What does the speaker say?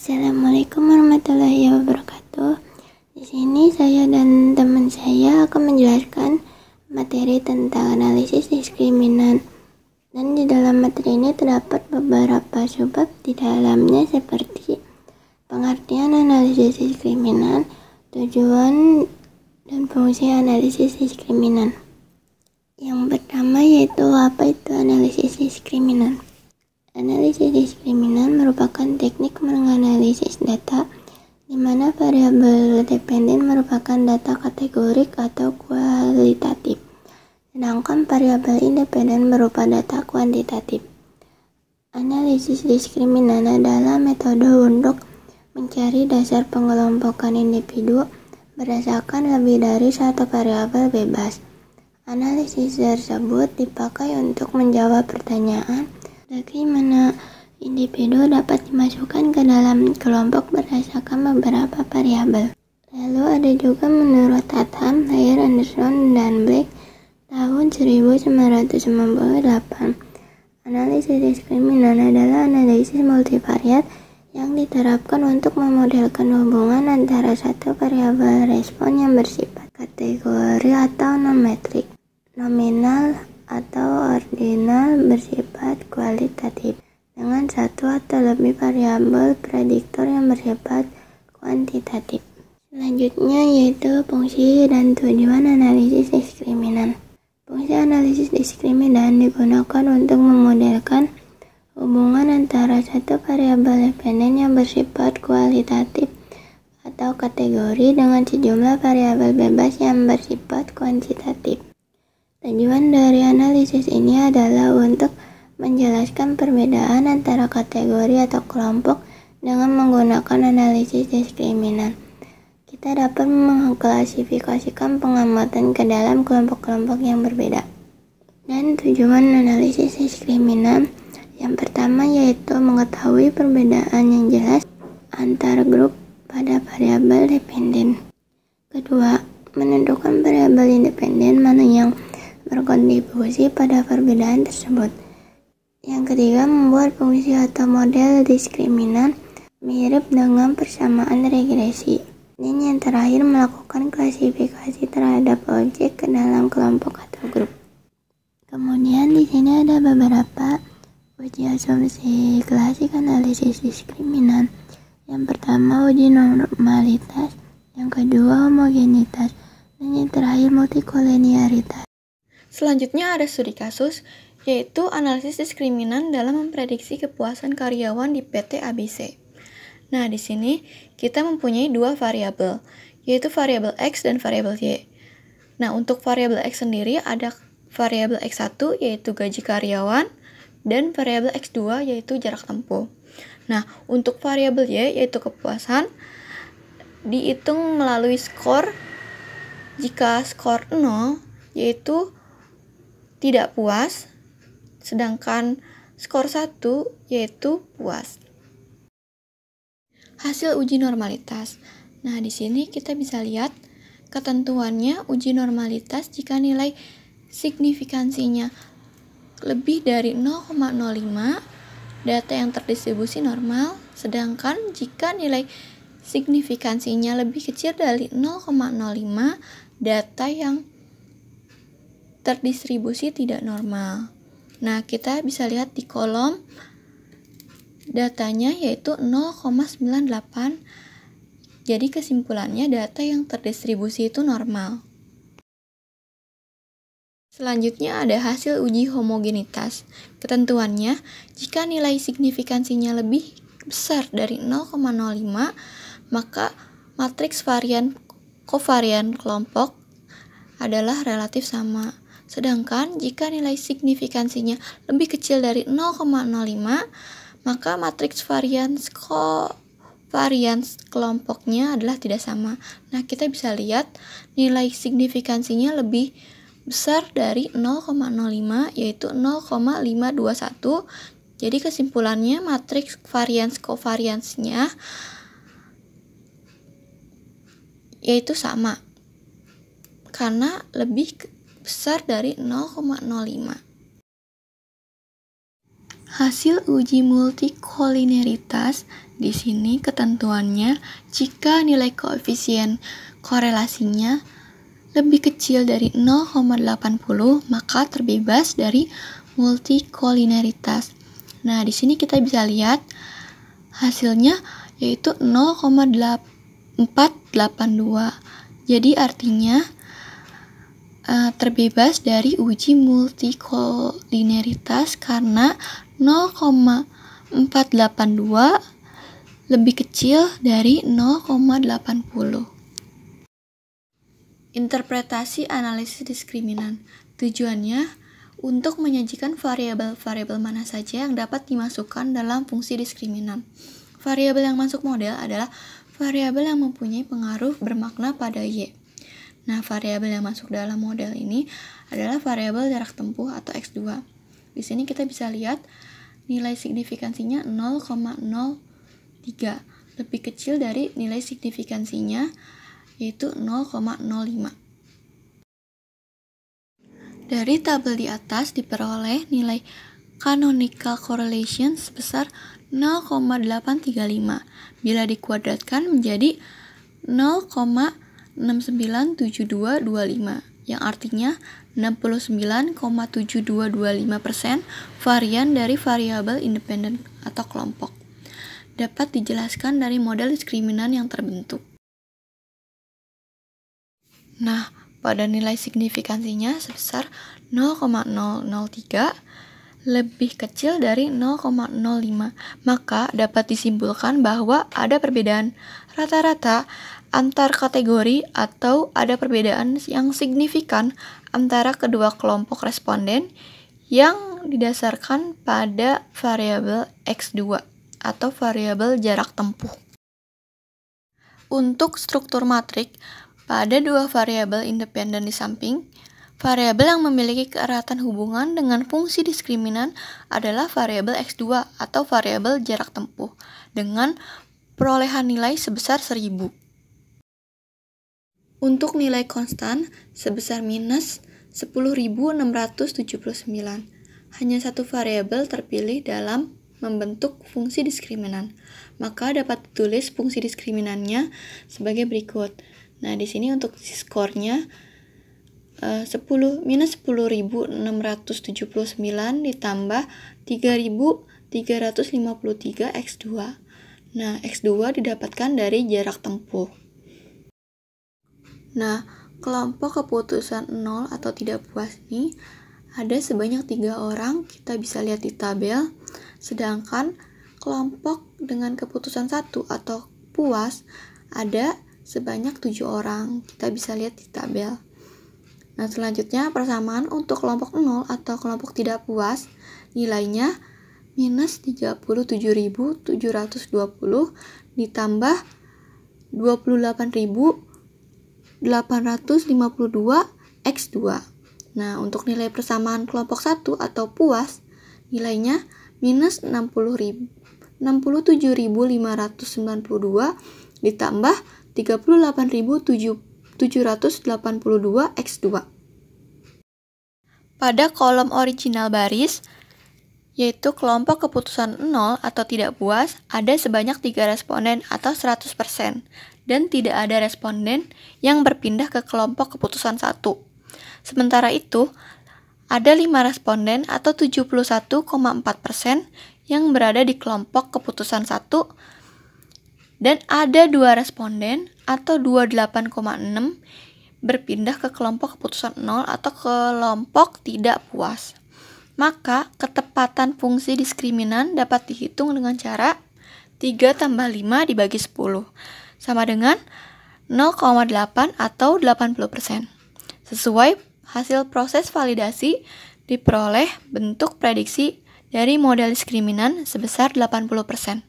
Assalamualaikum warahmatullahi wabarakatuh. Di sini saya dan teman saya akan menjelaskan materi tentang analisis diskriminan. Dan di dalam materi ini terdapat beberapa subbab di dalamnya seperti pengertian analisis diskriminan, tujuan dan fungsi analisis diskriminan. Yang pertama yaitu apa itu analisis diskriminan. Analisis diskriminan merupakan teknik menganalisis data di mana variabel dependen merupakan data kategorik atau kualitatif, sedangkan variabel independen berupa data kuantitatif. Analisis diskriminan adalah metode untuk mencari dasar pengelompokan individu berdasarkan lebih dari satu variabel bebas. Analisis tersebut dipakai untuk menjawab pertanyaan bagaimana individu dapat dimasukkan ke dalam kelompok berdasarkan beberapa variabel. Lalu ada juga menurut Tatham, Thayer, Anderson, dan Black tahun 1998. Analisis diskriminan adalah analisis multivariat yang diterapkan untuk memodelkan hubungan antara satu variabel respon yang bersifat kategori atau non-metrik, nominal atau ordinal bersifat kualitatif, dengan satu atau lebih variabel prediktor yang bersifat kuantitatif. Selanjutnya yaitu fungsi dan tujuan analisis diskriminan. Fungsi analisis diskriminan digunakan untuk memodelkan hubungan antara satu variabel dependen yang bersifat kualitatif atau kategori dengan sejumlah variabel bebas yang bersifat kuantitatif. Tujuan dari analisis ini adalah untuk menjelaskan perbedaan antara kategori atau kelompok dengan menggunakan analisis diskriminan. Kita dapat mengklasifikasikan pengamatan ke dalam kelompok-kelompok yang berbeda. Dan tujuan analisis diskriminan yang pertama yaitu mengetahui perbedaan yang jelas antar grup pada variabel dependen. Kedua, menentukan variabel independen mana yang berkontribusi pada perbedaan tersebut. Yang ketiga, membuat fungsi atau model diskriminan mirip dengan persamaan regresi. Dan yang terakhir, melakukan klasifikasi terhadap objek ke dalam kelompok atau grup. Kemudian di sini ada beberapa uji asumsi klasik analisis diskriminan. Yang pertama, uji normalitas. Yang kedua, homogenitas. Dan yang terakhir, multikolenialitas. Selanjutnya ada studi kasus, yaitu analisis diskriminan dalam memprediksi kepuasan karyawan di PT ABC. Nah, di sini kita mempunyai dua variabel, yaitu variabel X dan variabel Y. Nah, untuk variabel X sendiri ada variabel X1 yaitu gaji karyawan dan variabel X2 yaitu jarak tempuh. Nah, untuk variabel Y yaitu kepuasan dihitung melalui skor. Jika skor 0 yaitu tidak puas, sedangkan skor 1 yaitu puas. Hasil uji normalitas. Nah, di sini kita bisa lihat ketentuannya uji normalitas jika nilai signifikansinya lebih dari 0,05, data yang terdistribusi normal, sedangkan jika nilai signifikansinya lebih kecil dari 0,05, data yang terdistribusi tidak normal. Nah, kita bisa lihat di kolom datanya yaitu 0,98. Jadi kesimpulannya data yang terdistribusi itu normal. Selanjutnya ada hasil uji homogenitas. Ketentuannya, jika nilai signifikansinya lebih besar dari 0,05, maka matriks varian kovarian kelompok adalah relatif sama. Sedangkan jika nilai signifikansinya lebih kecil dari 0,05, maka matriks varians kovarians kelompoknya adalah tidak sama. Nah, kita bisa lihat nilai signifikansinya lebih besar dari 0,05 yaitu 0,521. Jadi kesimpulannya matriks varians kovariansnya yaitu sama karena lebih besar dari 0,05. Hasil uji multikolineritas di sini ketentuannya jika nilai koefisien korelasinya lebih kecil dari 0,80 maka terbebas dari multikolineritas. Nah, di sini kita bisa lihat hasilnya yaitu 0,482. Jadi artinya terbebas dari uji multikolineritas karena 0,482 lebih kecil dari 0,80. Interpretasi analisis diskriminan. Tujuannya untuk menyajikan variabel-variabel mana saja yang dapat dimasukkan dalam fungsi diskriminan. Variabel yang masuk model adalah variabel yang mempunyai pengaruh bermakna pada Y. Nah, variabel yang masuk dalam model ini adalah variabel jarak tempuh atau X2. Di sini kita bisa lihat nilai signifikansinya 0,03, lebih kecil dari nilai signifikansinya yaitu 0,05. Dari tabel di atas diperoleh nilai canonical correlation sebesar 0,835 bila dikuadratkan menjadi 0,697225 yang artinya 69,7225% varian dari variabel independen atau kelompok. Dapat dijelaskan dari model diskriminan yang terbentuk. Nah, pada nilai signifikansinya sebesar 0,003 lebih kecil dari 0,05, maka dapat disimpulkan bahwa ada perbedaan rata-rata antar kategori atau ada perbedaan yang signifikan antara kedua kelompok responden yang didasarkan pada variabel X2 atau variabel jarak tempuh. Untuk struktur matrik, pada dua variabel independen di samping, variabel yang memiliki keeratan hubungan dengan fungsi diskriminan adalah variabel X2 atau variabel jarak tempuh dengan perolehan nilai sebesar 1000. Untuk nilai konstan sebesar minus 10.679, hanya satu variabel terpilih dalam membentuk fungsi diskriminan, maka dapat ditulis fungsi diskriminannya sebagai berikut. Nah, di sini untuk skornya minus 10.679 ditambah 3.353 X2. Nah, X2 didapatkan dari jarak tempuh. Nah, kelompok keputusan 0 atau tidak puas ini ada sebanyak 3 orang, kita bisa lihat di tabel. Sedangkan kelompok dengan keputusan 1 atau puas ada sebanyak 7 orang, kita bisa lihat di tabel. Nah, selanjutnya persamaan untuk kelompok 0 atau kelompok tidak puas, nilainya minus 37.720 ditambah 28.852 X2. Nah, untuk nilai persamaan kelompok 1 atau puas, nilainya minus 67.592 ditambah 38.782 X2. Pada kolom original baris, yaitu kelompok keputusan 0 atau tidak puas, ada sebanyak 3 responden atau 100%, dan tidak ada responden yang berpindah ke kelompok keputusan 1. Sementara itu, ada 5 responden atau 71,4% yang berada di kelompok keputusan 1, dan ada 2 responden atau 28,6% berpindah ke kelompok keputusan 0 atau kelompok tidak puas. Maka, ketepatan fungsi diskriminan dapat dihitung dengan cara 3 tambah 5 dibagi 10, sama dengan 0,8 atau 80%. Sesuai hasil proses validasi, diperoleh bentuk prediksi dari model diskriminan sebesar 80%.